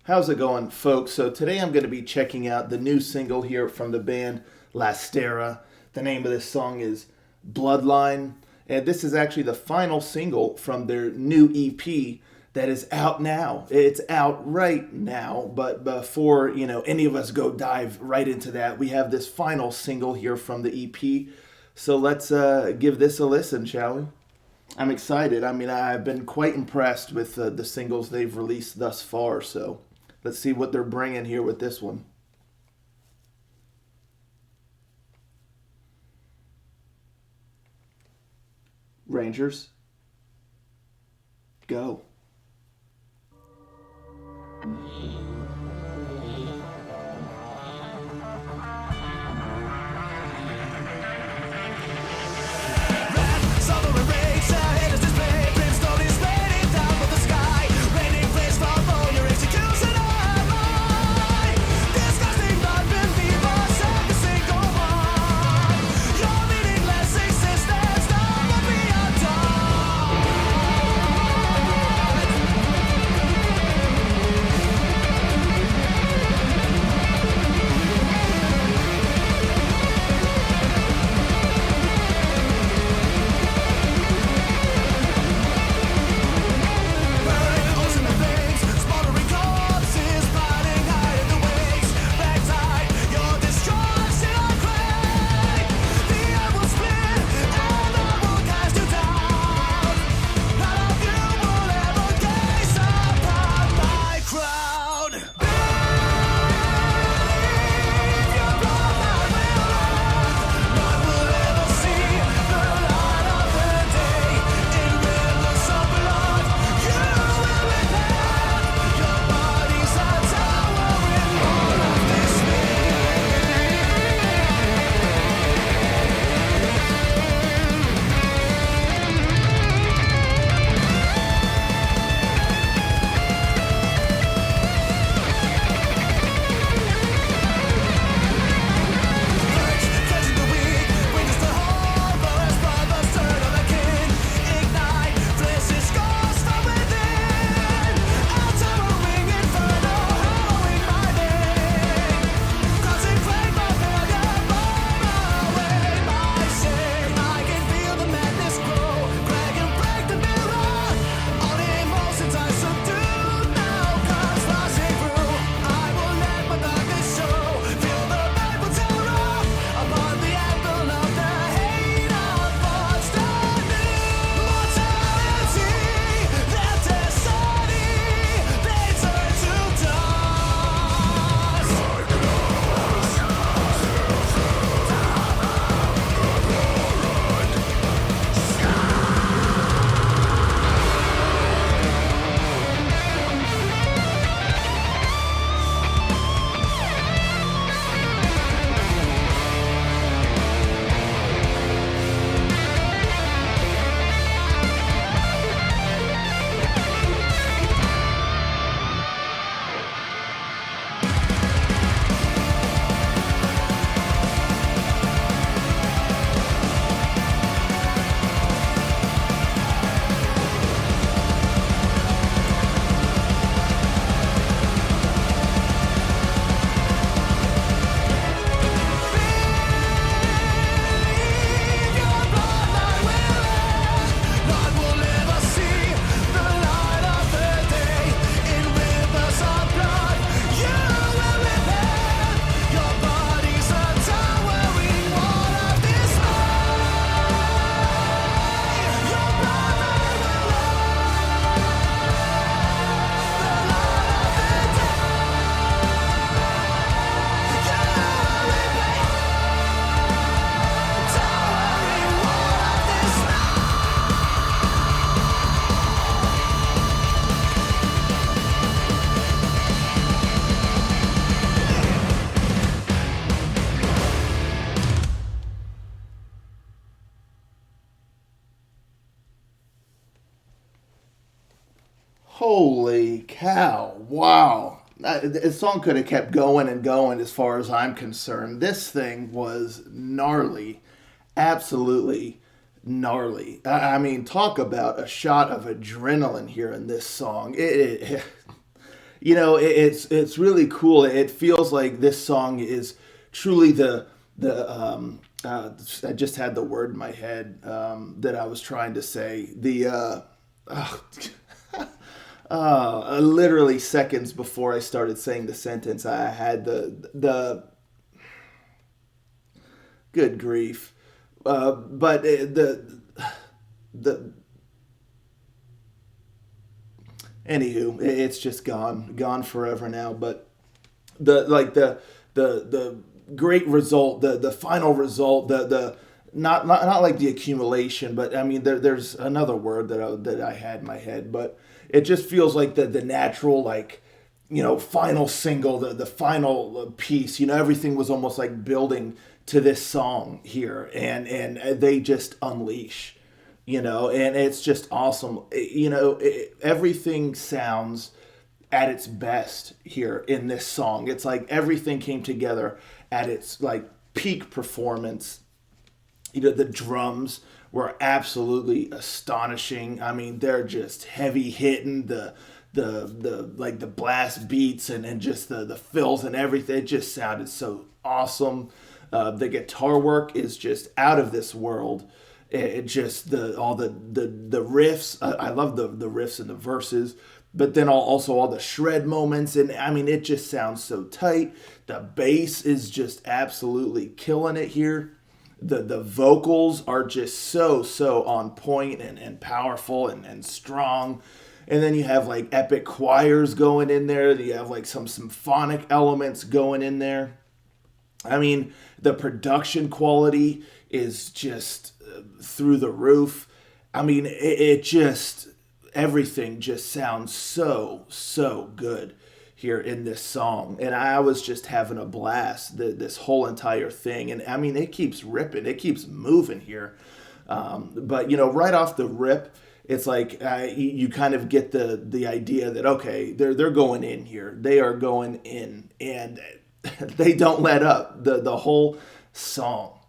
How's it going, folks? So today I'm going to be checking out the new single here from the band Lastera. The name of this song is Bloodline, and this is actually the final single from their new EP that is out now. It's out right now, but before, any of us go dive right into that, we have this final single here from the EP. So let's give this a listen, shall we? I'm excited. I mean, I've been quite impressed with the singles they've released thus far. So let's see what they're bringing here with this one. Rangers, go. Holy cow. Wow. The song could have kept going and going as far as I'm concerned. This thing was gnarly. Absolutely gnarly. I mean, talk about a shot of adrenaline here in this song. it's really cool. It feels like this song is truly the I just had the word in my head that I was trying to say. Oh, literally seconds before I started saying the sentence, I had the good grief. But the anywho, it's just gone forever now. But the great result, the final result, the not like the accumulation, but I mean there's another word that I had in my head, but it just feels like the natural, like, final single, the final piece. Everything was almost like building to this song here, and they just unleash, and it's just awesome. Everything sounds at its best here in this song. It's like everything came together at its like peak performance. The drums were absolutely astonishing. I mean, they're just heavy hitting, the like the blast beats and just the fills and everything. It just sounded so awesome. The guitar work is just out of this world. It just the riffs. I love the riffs and the verses, but then also all the shred moments, and I mean it just sounds so tight. The bass is just absolutely killing it here. The vocals are just so on point and powerful and strong. And then you have like epic choirs going in there. You have like some symphonic elements going in there. I mean, the production quality is just through the roof. I mean, it just, everything just sounds so good here in this song. And I was just having a blast, this whole entire thing. And I mean, it keeps ripping, it keeps moving here. But, right off the rip, it's like you kind of get the idea that, okay, they're going in here. They are going in. And they don't let up the whole song.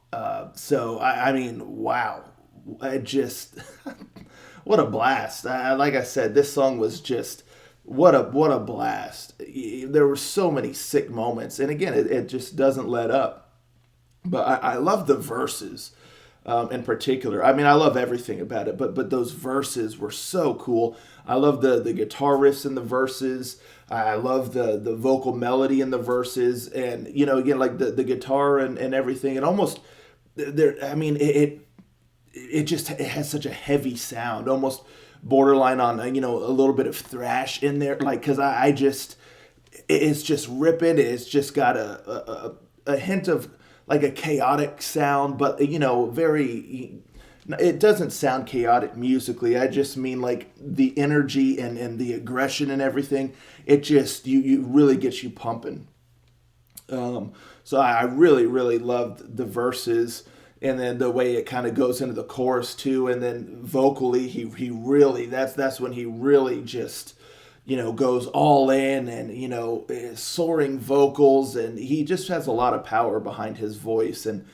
So I mean, wow, I just what a blast! Like I said, this song was just what a blast. There were so many sick moments, and again, it just doesn't let up. But I love the verses. In particular, I mean, I love everything about it, but those verses were so cool. I love the guitar riffs in the verses. I love the vocal melody in the verses, and again, like the guitar and everything. It almost there. I mean, it has such a heavy sound, almost borderline on a little bit of thrash in there, like because I just it's just ripping. It's just got a hint of like a chaotic sound, but very. It doesn't sound chaotic musically. I just mean like the energy and the aggression and everything. It just you really gets you pumping. So I really loved the verses, and then the way it kind of goes into the chorus too, and then vocally he really that's when he really just goes all in, and soaring vocals, and he just has a lot of power behind his voice. And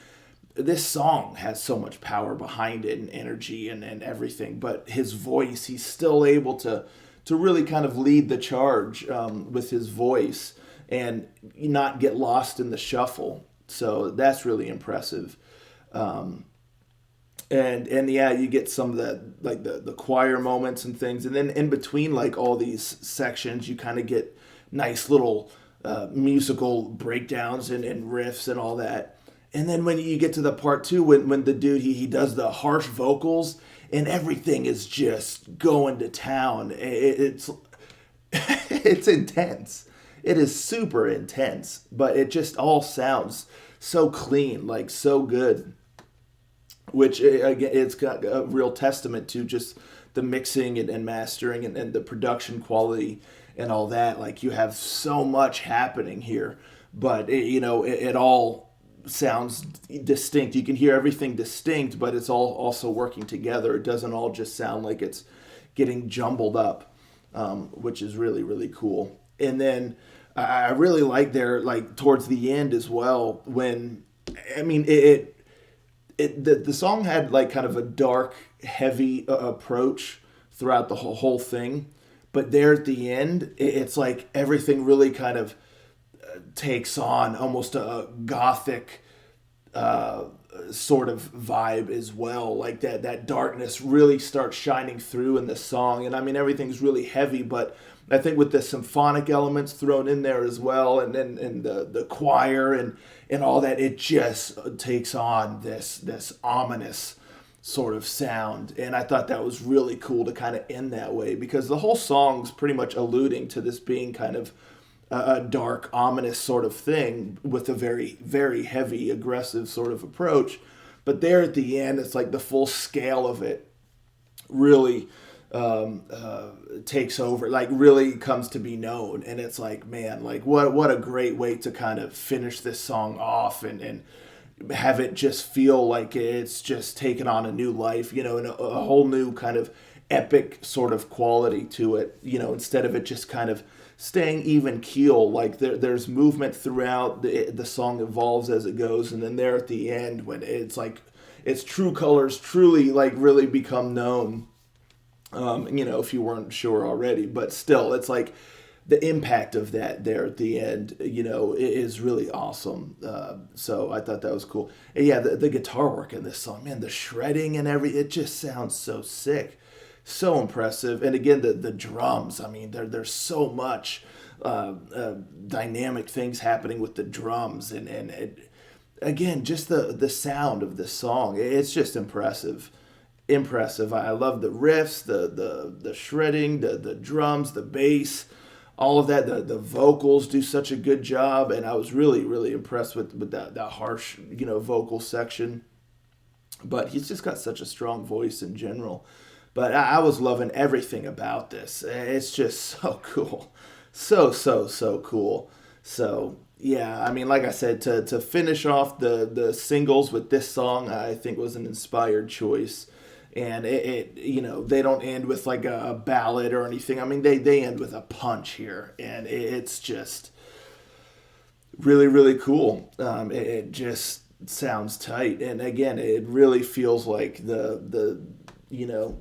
this song has so much power behind it and energy and everything, but his voice, he's still able to really kind of lead the charge with his voice and not get lost in the shuffle. So that's really impressive. And yeah, you get some of that, like the choir moments and things, and then in between like all these sections, you kind of get nice little musical breakdowns and riffs and all that. And then when you get to the part two, when the dude he does the harsh vocals and everything is just going to town, it's it's intense. It is super intense, but it just all sounds so clean, like so good. Which again, it's got a real testament to just the mixing and mastering and the production quality and all that. Like you have so much happening here, but it all sounds distinct. You can hear everything distinct, but it's all also working together. It doesn't all just sound like it's getting jumbled up, which is really cool. And then I really like there, like towards the end as well, when I mean the song had like kind of a dark, heavy approach throughout the whole thing, but there at the end, it's like everything really kind of takes on almost a gothic uh, sort of vibe as well. Like that darkness really starts shining through in the song, and I mean everything's really heavy, but I think with the symphonic elements thrown in there as well, and the choir and all that, it just takes on this ominous sort of sound. And I thought that was really cool to kind of end that way, because the whole song's pretty much alluding to this being kind of a dark, ominous sort of thing with a very, very heavy, aggressive sort of approach. But there at the end, it's like the full scale of it really takes over, like really comes to be known. And it's like, man, like what a great way to kind of finish this song off and have it just feel like it's just taken on a new life, you know, and a whole new kind of epic sort of quality to it, you know, instead of it just kind of staying even keel. Like there's movement throughout, the song evolves as it goes, and then there at the end when it's like its true colors truly like really become known, you know, if you weren't sure already. But still, it's like the impact of that there at the end, you know, is really awesome. So I thought that was cool. And yeah, the guitar work in this song, man, the shredding and it just sounds so sick, so impressive. And again, the drums, I mean, there's so much dynamic things happening with the drums, and again, just the sound of this song, it's just impressive. I love the riffs, the shredding, the drums, the bass, all of that. The vocals do such a good job, and I was really, really impressed with that harsh, you know, vocal section. But he's just got such a strong voice in general. But I was loving everything about this. It's just so cool. So cool. So, yeah, I mean, like I said, to finish off the singles with this song, I think was an inspired choice. And it you know, they don't end with like a ballad or anything. I mean, they end with a punch here. And it's just really, really cool. It just sounds tight. And again, it really feels like the you know,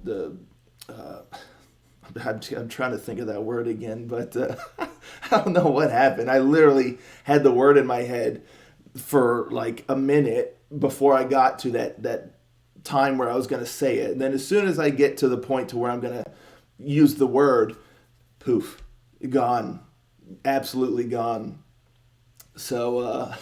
I'm trying to think of that word again, but I don't know what happened. I literally had the word in my head for like a minute before I got to that time where I was going to say it. And then as soon as I get to the point to where I'm going to use the word, poof, gone, absolutely gone. So,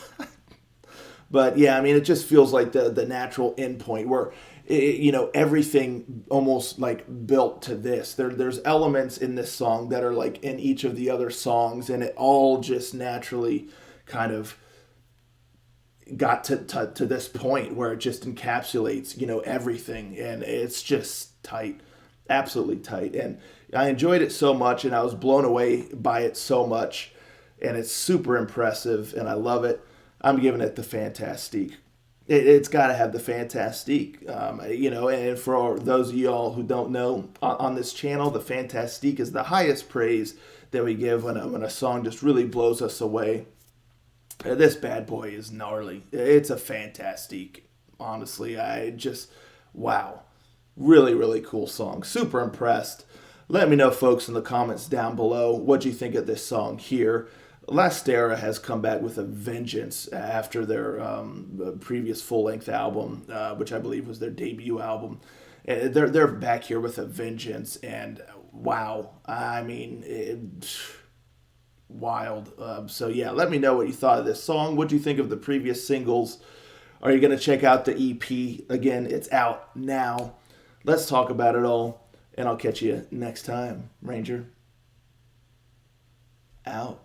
but yeah, I mean, it just feels like the natural endpoint where, you know, everything almost like built to this. There's elements in this song that are like in each of the other songs, and it all just naturally kind of got to this point where it just encapsulates, you know, everything, and it's just tight, absolutely tight. And I enjoyed it so much, and I was blown away by it so much, and it's super impressive, and I love it. I'm giving it the Fantastique. It's got to have the Fantastique, you know. And for those of y'all who don't know, on this channel, the Fantastique is the highest praise that we give when a song just really blows us away. This bad boy is gnarly. It's a Fantastique. Honestly, I just, wow. Really, really cool song. Super impressed. Let me know, folks, in the comments down below what you think of this song here. Lastera has come back with a vengeance after their previous full-length album, which I believe was their debut album. They're back here with a vengeance, and wow, I mean, wild. So yeah, let me know what you thought of this song. What do you think of the previous singles? Are you going to check out the EP? Again, it's out now. Let's talk about it all, and I'll catch you next time. Ranger, out.